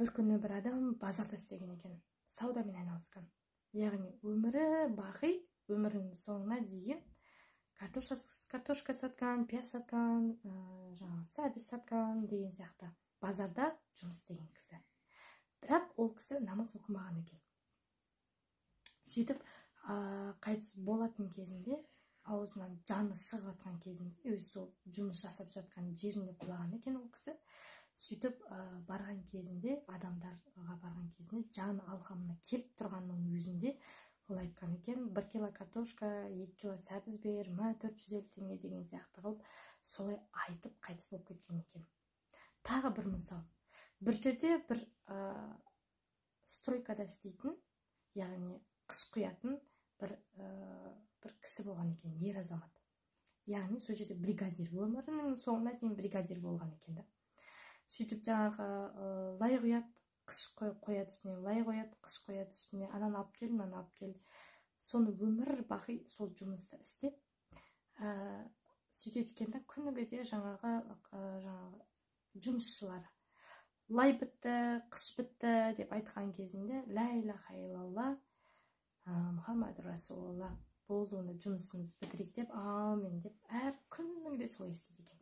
бір күні бір адам базарда істеген екен, саудамен айналысқан. Яғни өмірі бақи, өмірінің соңына дейін картошка сатқан, пияз сатқан, сәбіз сатқан деген сияқты базарда жұмыс істеген кісі. Бірақ ол кісі намаз оқымаған екен. Сөйтіп қайтыс болатын кезінде, аузынан жаны шығып жатқан кезінде, өзі сол жұмыс жасап жатқан жерінде құлаған екен ол кісі. Сөйтіп барған кезінде, адамдарға барған кезінде, жаны алқамына келіп тұрғанның өзінде ол айтқан екен, 1 кило картошка, 2 кило сәбіз бер, 450 теңге деген сияқты қылып, солай айтып қайтыс болып кеткен екен. Тағы бір мысал. Бір жерде бір стройкада істейтін, яғни қыш құятын бір кісі болған екен, ер азамат. Яғни сол жерде бригадир, өмірінің соңына дейін бригадир болған екен да. Сөйтіп жаңағы лай құяды, қыш қояды үстіне, лай қояды, қыш қояды үстіне, ананы алып кел, мынаны алып кел. Соны өмір бақи сол жұмысты істеп, сөйтеді екен да, күніге де жаңағы жұмысшылары лай бітті, қыш бітті деп айтқан кезінде ля илаха илlallah Мұхаммад Расулалла, болды, онда жұмысымыз бітірейік деп, амин деп, әр күніге солай істейді екен.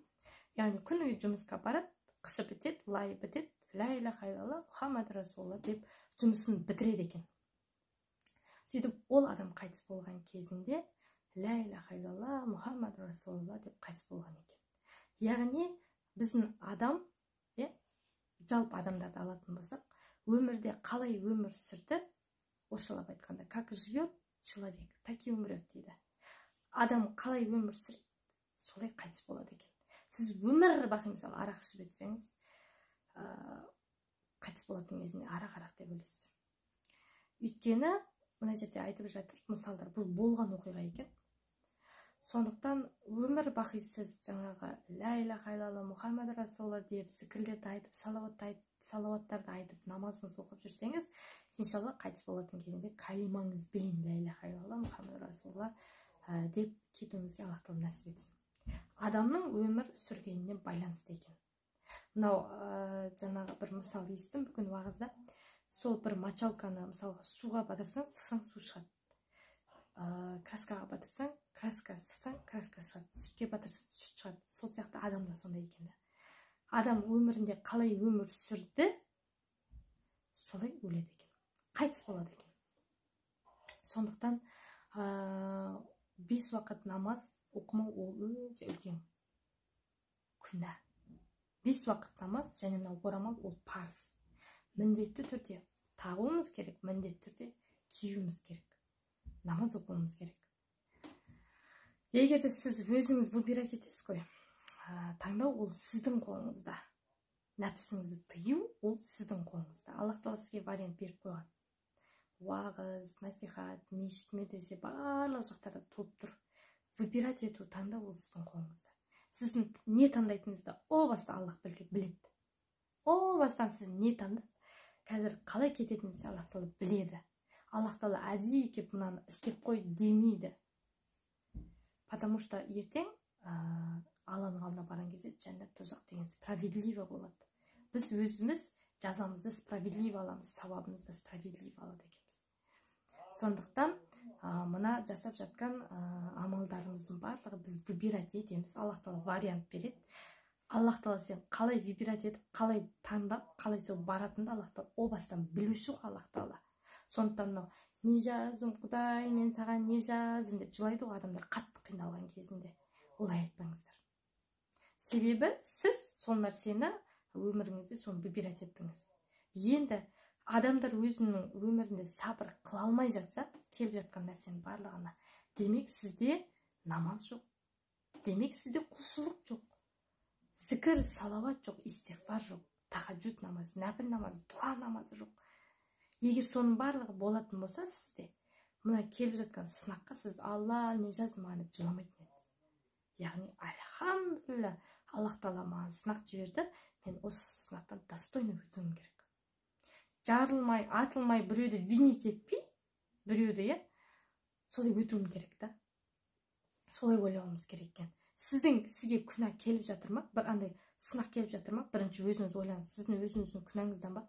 Яғни күніге жұмысқа барады, қышы бітеді, лай бітеді, ля илаха илlallah Мұхаммад Расулалла деп жұмысын бітіреді екен. Сөйтіп ол адам қайтыс болған кезінде ля илаха илlallah Мұхаммад Расулалла деп қайтыс болған екен. Яғни біздің адам, жалпы адамдарды алатын болсақ, өмірде қалай өмір сүрді, орысшалап айтқанда, как живет человек, так и умрет дейді. Адам қалай өмір сүреді, солай қайтыс болады екен. Сіз өмір бақи мысалы арақ ішіп өтсеңіз, қайтыс болатын кезінде арақ деп өлесіз. Өйткені мына жерде айтып жатыр мысалдар, бұл болған оқиға екен. Сондықтан өмір бақи сіз жаңағы ля илаха илlallah Мұхаммад Расулалла деп зікірлерді айтып, салауаттарды айтып, намазыңызды оқып жүрсеңіз, иншалла қайтыс болатын кезінде калимаңызбен ля илаха илlallah Мұхаммад Расулалла деп кетуімізге Аллах тағала нәсіп етсін. Адамның өмір сүргеніне байланысты екен. Мынау жаңағы бір мысал естім бүгін уағызда. Сол бір мочалканы мысалға суға батырсаң, сықсаң су шығады. Краскаға батырсаң, краска сықсаң, краска шығады. Сүтке батырсаң, сүт шығады. Сол сияқты адам да сондай екен. Адам өмірінде қалай өмір сүрді, солай өледі екен. Қайтыс болады екен. Сондықтан 5 уақыт намаз оқымау ол өте үлкен күнә. 5 уақыт намаз және орамал ол парыз. Міндетті түрде тағуымыз керек, міндетті түрде киюіміз керек. Намаз оқуымыз керек. Егер сіз өзіңіз выбирать етесіз қой, таңдау ол сіздің қолыңызда. Нәпсіңізді тыю ол сіздің қолыңызда. Аллах тағала сізге вариант беріп қойған. Уағыз, насихат, мешіт, медресе барлық жақтарда толып тұр. Выбирать ету, таңдау ол сіздің қолыңызда. Сіздің не таңдайтыныңызды о баста Аллах біледі. О бастан сіз не таңдап, қазір қалай кететініңізді Аллах тағала біледі. Аллах тағала әдейі кеп мынаны істеп қой демейді. Потому что ертең Алланың алдына барған кезде жәннат тозақ деген справедливо болады. Біз өзіміз жазамызды справедливо аламыз, сауабымызды справедливо алады екенбіз. Сондықтан мына жасап жатқан амалдарымыздың барлығы біз выбирать етеміз. Аллах тағала вариант береді. Аллах тағала сен қалай выбирать етіп, қалай таңдап, қалай сол баратынды Аллах тағала о бастан білуші Аллах тағала. Сондықтан не жазым, Құдай, мен саған не жазым деп жылайды ғой адамдар қатты қиналған кезінде. Олай айтпаңыздар. Себебі сіз сол нәрсені өміріңізде соны выбирать еттіңіз. Енді адамдар өзінің өмірінде сабыр қыла алмай жатса, келіп жатқан нәрсенің барлығына, демек сізде намаз жоқ. Демек сізде құлшылық жоқ. Зікір, салауат жоқ, истиғфар жоқ, тахаджуд намазы, нәпіл намазы, дұға намазы жоқ. Егер соның барлығы болатын болса сізде, мына келіп жатқан сынаққа сіз Алла не жазды маған деп жыламайтын едіңіз. Яғни, альхамдулилля, Аллах тағала маған сынақ жіберді, мен осы сынақтан достойно өтуім керек. Жарылмай, атылмай, біреуді винить етпей, біреуді, солай өтуім керек та. Солай ойлауымыз керек екен. Сізге күнә келіп жатыр ма? Бір андай сынақ келіп жатыр ма? Бірінші өзіңіз ойлаңыз, сіздің өзіңіздің күнәңізден ба?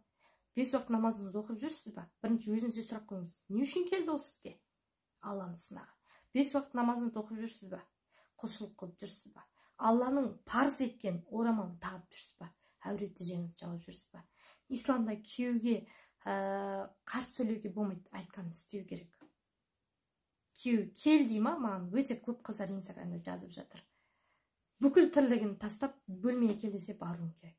5 уақыт намазыңызды оқып жүрсіз ба? Бірінші өзіңізге сұрақ қойыңыз. Не үшін келді ол сізге? Алланы сынағы. 5 уақыт намазыңызды оқып жүрсіз ба? Құлшылық қылып жүрсіз ба? Алланың парыз еткен орамалын тағып жүрсіз ба? Әуретті жеңіңізді жауып жүрсіз ба? Исламда күйеуге қарсы сөйлеуге болмайды, айтқанын істеу керек. Күйеу кел дей ма, маған өте көп қыздар инстаграмда жазып жатыр. Бүкіл тірлігін тастап бөлмеге кел десе баруым керек.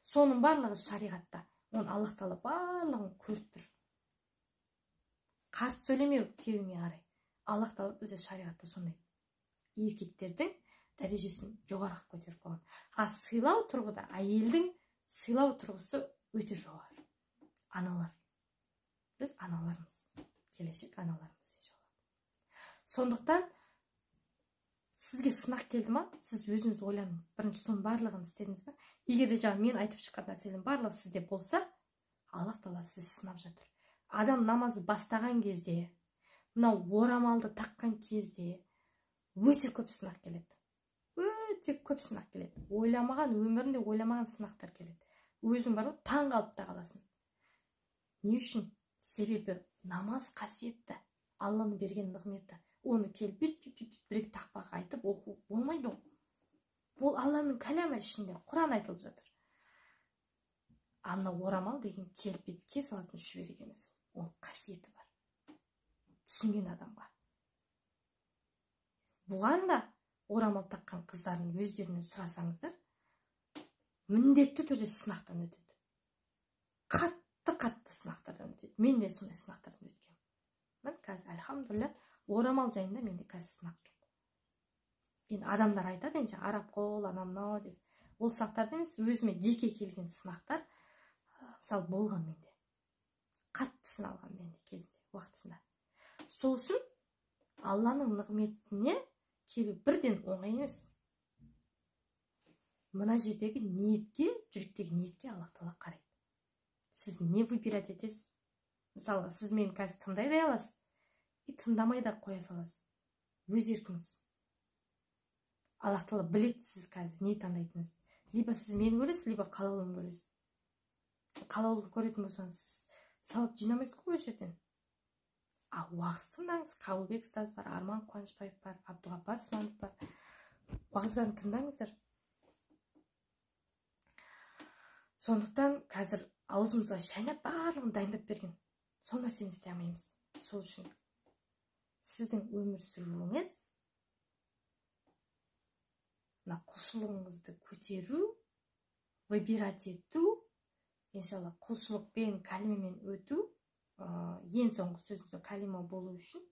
Соның барлығы шариғатта. Оны Аллах Тағала барлығын көріп тұр. Қарсы сөйлемеу күйеуіңе қарай. Аллах Тағала бізде шариғатта сондай. Еркектердің дәрежесін жоғарырақ көтеріп қойған. Сыйлау тұрғыда әйелдің сыйлау тұрғысы өте жоғары. Аналар. Біз аналармыз. Келешек аналармыз иншалла. Сондықтан сізге сынақ келді ма, сіз өзіңіз ойланыңыз. Бірінші соның барлығын істедіңіз ба? Егер де жаңа мен айтып шыққан нәрселердің барлығы сізде болса, Аллах Тағала сізді сынап жатыр. Адам намазы бастаған кезде, мынау орамалды таққан кезде өте көп сынақ келеді. Өте көп сынақ келеді. Ойламаған, өмірінде ойламаған сынақтар келеді. Өзің бар ғой, таң қалып та қаласың. Не үшін? Себебі намаз қасиетті. Алланың берген нығметі. Оны келіп бір тақпақ айтып оқу болмайды ол. Ол Алланың кәләмі ішінде, Құран айтылып жатыр. Ана орамал деген келіп бетке салатын шүберек емес. Ол қасиеті бар. Түсінген адамға. Бұған да орамал таққан қыздардың өздерінен сұрасаңыздар, міндетті түрде сынақтан өтеді. Қатты сынақтардан өтеді. Мен де сондай сынақтардан өткем. Мен қазір, альхамдулилля, орамал жайында менде қазір сынақ жоқ. Енді адамдар айтады, енді араб қол, анау деп. Ол сынақтар емес, өзіме жеке келген сынақтар, мысалы, болған менде. Қатты сыналған менде кезінде, уақытысында. Сол үшін Алланың нығметіне келу бірден оңай емес. Мына жердегі ниетке, жүректегі ниетке Аллах Тағала қарайды. Сіз не выбирать етесіз? Мысалы, сіз мені қазір тыңдай да аласыз, и тыңдамай да қоя саласыз. Өз еркіңіз. Аллах Тағала біледі сіз қазір не таңдайтыныңыз. Либо сіз мені көресіз, либо қалаулым көресіз. Қалаулым көретін болсаңыз, сіз сауап жинамайсыз ғой ол жерден. Уағыз тыңдаңыз. Қабылбек ұстаз бар, Арман Қуанышбаев бар, Абдуғапар Сманов бар. Уағыздарын тыңдаңыздар. Сондықтан қазір аузымызға шайнап барлығын дайындап берген. Сол нәрсені істей алмаймыз. Сол үшін сіздің өмір сүруіңіз, мына құлшылығыңызды көтеру, выбирать ету, иншалла құлшылықпен, кәлімемен өту, ең соңғы сөзіңізде кәлима болу үшін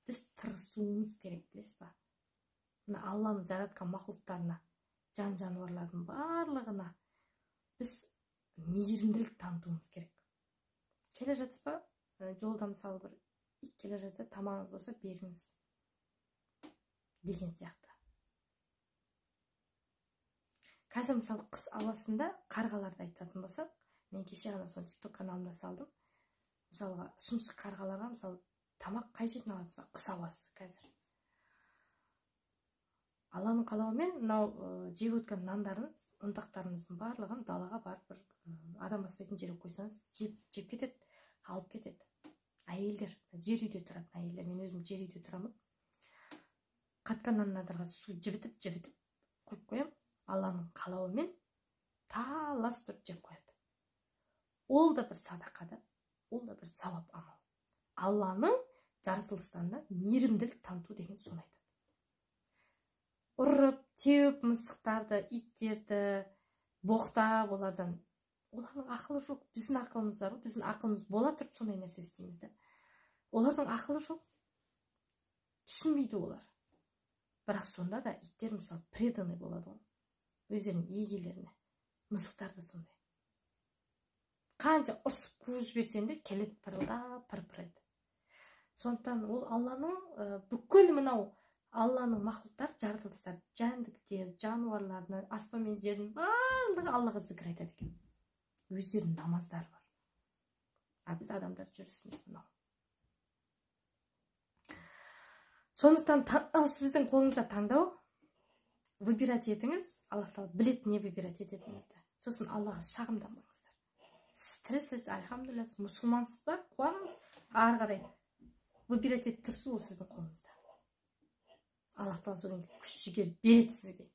біз тырысуымыз керек, білесіз ба? Мына Алланың жаратқан мақұлықтарына, жан-жануарлардың барлығына біз мейірімділік танытуымыз керек. Келе жатсыз ба? Жолда мысалы бір ит келе жатса, тамағыңыз болса беріңіз деген сияқты. Қазір мысалы қыс ауасында қарғаларды айтатын болсақ, мен кеше ғана соны TikTok каналымда салдым. Мысалға шымшық қарғаларға мысалы тамақ қай жерден алады? Қыс ауасы қазір. Алланың қалауымен мынау жеп өткен нандарыңыз, ұнтақтарыңыздың барлығын далаға барып бір адам баспайтын жерге қойсаңыз, жеп кетеді, алып кетеді. Әйелдер, жер үйде тұратын әйелдер, мен өзім жер үйде тұрамын. Қатқан нандарға су жібітіп қойып қоям. Алланың қалауымен талас тұрып жеп қояды. Ол да бір садақада, ол да бір сауап амал. Алланың жаратылыстарында мейірімділік таныту деген соны айтады. Ұрып, теуіп мысықтарды, иттерді, боқтап олардың ақылы жоқ. Біздің ақылымыз бар, біздің ақылымыз бола тұрып сондай нәрсе істейміз. Олардың ақылы жоқ. Түсінбейді олар. Бірақ сонда да иттер мысалы преданный болады ғой. Өздерінің егелеріне. Мысықтар да сондай. Қанша ұрсып қуып жіберсең де келеді пырылдап, пыр-пырайды. Сондықтан ол Алланың бүкіл мынау Алланың мақұлықтар, жаратылыстар, жәндіктер, жануарларына, аспан мен жердің барлығы Аллаға зікір айтады екен. Өздерінің намаздары бар. Біз адамдар жүрісіміз мынау. Сондықтан таңдау сіздің қолыңызда таңдау. Выбирать етіңіз, Аллах Тағала біледі не выбирать ететініңізді. Сосын Аллаға шағымданбаңыздар. Сіз тірісіз, альхамдулилля, мұсылмансыз ба, қуаныңыз. Ары қарай выбирать етіп тұрсыз, ол сіздің қолыңызда. Аллах тағала содан кейін күш жігер береді сізге.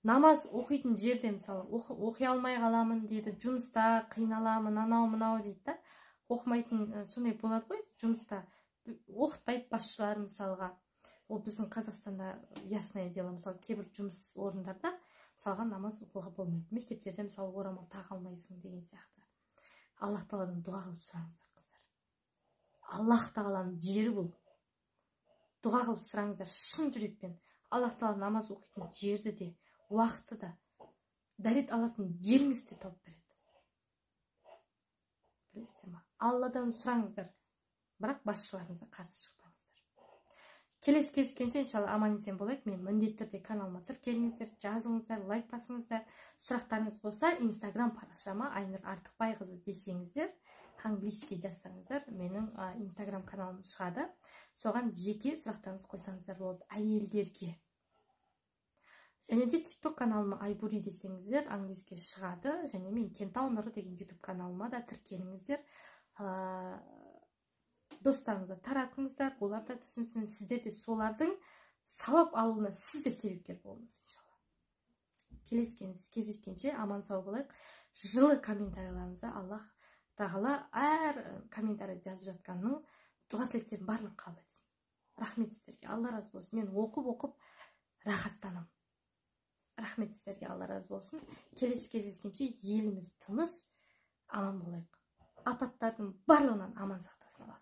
Намаз оқитын жерде мысалы оқи алмай қаламын дейді, жұмыста қиналамын, анау мынау дейді да. Оқымайтын сондай болады ғой, жұмыста оқытпайды басшылар мысалға. Ол біздің Қазақстанда ясное дело, мысалы кейбір жұмыс орындарда мысалға намаз оқуға болмайды. Мектептерде мысалы орамал таға алмайсың деген сияқты. Аллах тағаладан дұға қылып сұраңыздар, қыздар. Аллах тағаланың жері бұл. Дұға қылып сұраңыздар шын жүрекпен. Аллах тағала намаз оқитын жерді де, уақытты да, дәрет алатын жеріңізді тауып береді. Білесіздер ма? Алладан сұраңыздар, бірақ басшыларыңызға қарсы шықпаңыздар. Келесі кездескенше иншалла аман есен болайық. Мен міндетті түрде каналыма тіркеліңіздер, жазыңыздар, лайк басыңыздар. Сұрақтарыңыз болса, Инстаграм парақшама Айнұр Артықбайқызы десеңіздер, английский жазсаңыздар, менің Инстаграм каналым шығады. Соған жеке сұрақтарыңыз қойсаңыздар болады, әйелдерге. Және де TikTok каналыма Айбури десеңіздер, английский шығады. Және мен Кентау Нұры деген YouTube каналыма да тіркеліңіздер. Достарыңызға таратыңыздар, олар да түсінсін, сіздер де солардың сауап алуына сіз де себепкер болыңыз иншалла. Кездескенше аман сау болайық. Жылы комментарийларыңызға Аллах тағала әр комментарий жазып жатқанның дұға тілектерін барлық қабыл етсін. Рахмет сіздерге, Алла разы болсын. Мен оқып рахаттанам. Рахмет сіздерге, Алла разы болсын. Келесі кездескенше еліміз тыныш, аман болайық. Апаттардың барлығынан аман сақтасын Алла.